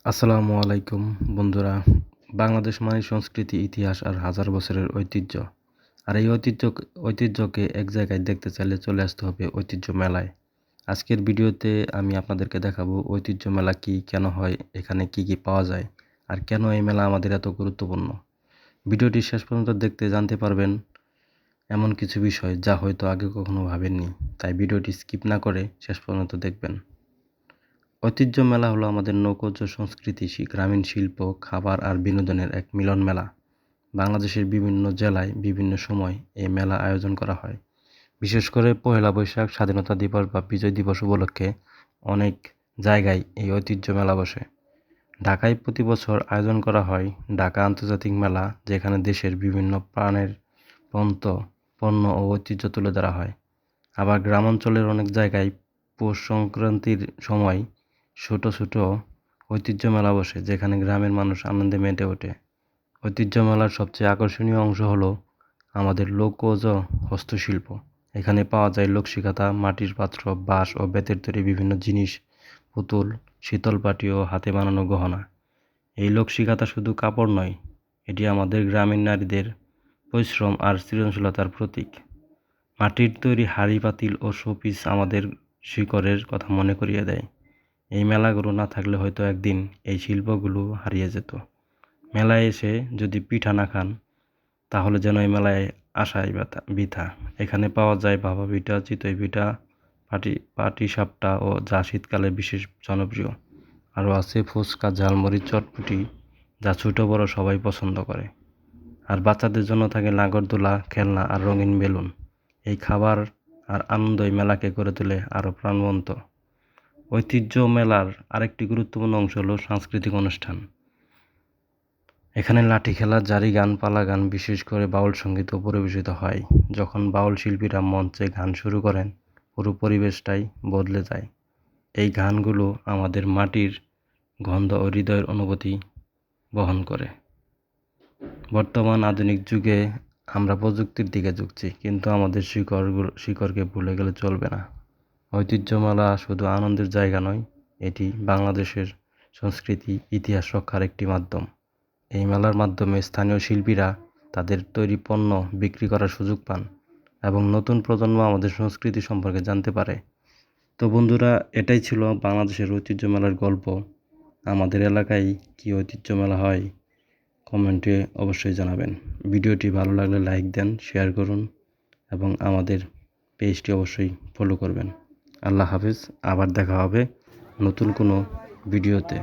আসসালামু আলাইকুম বন্ধুরা। বাংলাদেশ মানে সংস্কৃতি, ইতিহাস আর হাজার বছরের ঐতিহ্য। আর এই ঐতিহ্যকে এক জায়গায় দেখতে চাইলে চলে আসতে হবে ঐতিহ্য মেলায়। আজকের ভিডিওতে আমি আপনাদেরকে দেখাবো ঐতিহ্য মেলা কি, কেন হয়, এখানে কি কি পাওয়া যায়, আর কেন এই মেলা আমাদের এত গুরুত্বপূর্ণ। ভিডিওটি শেষ পর্যন্ত দেখতে জানতে পারবেন এমন কিছু বিষয় যা হয়তো আগে কখনো ভাবেননি। তাই ভিডিওটি স্কিপ না করে শেষ পর্যন্ত দেখবেন। ঐতিহ্য মেলা হলো আমাদের নৌকোজ সংস্কৃতি, গ্রামীণ শিল্প, খাবার আর বিনোদনের এক মিলন মেলা। বাংলাদেশের বিভিন্ন জেলায় বিভিন্ন সময় এই মেলা আয়োজন করা হয়। বিশেষ করে পহেলা বৈশাখ, স্বাধীনতা দিবস বা বিজয় দিবস উপলক্ষে অনেক জায়গায় এই ঐতিহ্য মেলা বসে। ঢাকায় প্রতি বছর আয়োজন করা হয় ঢাকা আন্তর্জাতিক মেলা, যেখানে দেশের বিভিন্ন প্রাণের পণ্য ও ঐতিহ্য তুলে ধরা হয়। আবার গ্রামাঞ্চলের অনেক জায়গায় পৌষ সংক্রান্তির সময় ছোট ছোট ঐতিহ্য মেলা বসে, যেখানে গ্রামের মানুষ আনন্দে মেতে ওঠে। ঐতিহ্য মেলার সবচেয়ে আকর্ষণীয় অংশ হলো আমাদের লোকজ হস্তশিল্প। এখানে পাওয়া যায় নকশিকাঁথা, মাটির পাত্র, বাঁশ ও বেতের তৈরি বিভিন্ন জিনিস, পুতুল, শীতলপাটি ও হাতে বানানো গহনা। এই নকশিকাঁথা শুধু কাপড় নয়, এটি আমাদের গ্রামীণ নারীদের পরিশ্রম আর সৃজনশীলতার প্রতীক। মাটির তৈরি হাঁড়ি, পাতিল ও শোপিস আমাদের শিকড়ের কথা মনে করিয়ে দেয়। এই মেলাগুলো না থাকলে হয়তো একদিন এই শিল্পগুলো হারিয়ে যেত। মেলায় এসে যদি পিঠা না খান, তাহলে যেন এই মেলায় আসাই বৃথা। এখানে পাওয়া যায় ভাপা পিঠা, চিতই পিঠা, পাটিসাপটা ও যা শীতকালে বিশেষ জনপ্রিয়। আরও আছে ফুচকা, ঝালমুড়ি, চটপটি, যা ছোট বড় সবাই পছন্দ করে। আর বাচ্চাদের জন্য থাকে নাগরদোলা, খেলনা আর রঙিন বেলুন। এই খাবার আর আনন্দই মেলাকে করে তোলে আরও প্রাণবন্ত। ঐতিহ্য মেলার আরেকটি গুরুত্বপূর্ণ অংশ হলো সাংস্কৃতিক অনুষ্ঠান। এখানে লাঠি খেলা, জারি গান, পালা গান, বিশেষ করে বাউল সঙ্গীতও পরিবেশিত হয়। যখন বাউল শিল্পীরা মঞ্চে গান শুরু করেন, পুরো পরিবেশটাই বদলে যায়। এই গানগুলো আমাদের মাটির গন্ধ ও হৃদয়ের অনুভূতি বহন করে। বর্তমান আধুনিক যুগে আমরা প্রযুক্তির দিকে ঝুঁকছি, কিন্তু আমাদের শিকড়কে ভুলে গেলে চলবে না। ঐতিহ্য মেলা শুধু আনন্দের জায়গা নয়, এটি বাংলাদেশের সংস্কৃতি, ইতিহাস রক্ষার একটি মাধ্যম। এই মেলার মাধ্যমে স্থানীয় শিল্পীরা তাদের তৈরি পণ্য বিক্রি করার সুযোগ পান এবং নতুন প্রজন্ম আমাদের সংস্কৃতি সম্পর্কে জানতে পারে। তো বন্ধুরা, এটাই ছিল বাংলাদেশের ঐতিহ্য মেলার গল্প। আমাদের এলাকায় কি ঐতিহ্য মেলা হয়, কমেন্টে অবশ্যই জানাবেন। ভিডিওটি ভালো লাগলে লাইক দেন, শেয়ার করুন এবং আমাদের পেজটি অবশ্যই ফলো করবেন। আল্লাহ হাফেজ। আবার দেখা হবে নতুন কোনো ভিডিওতে।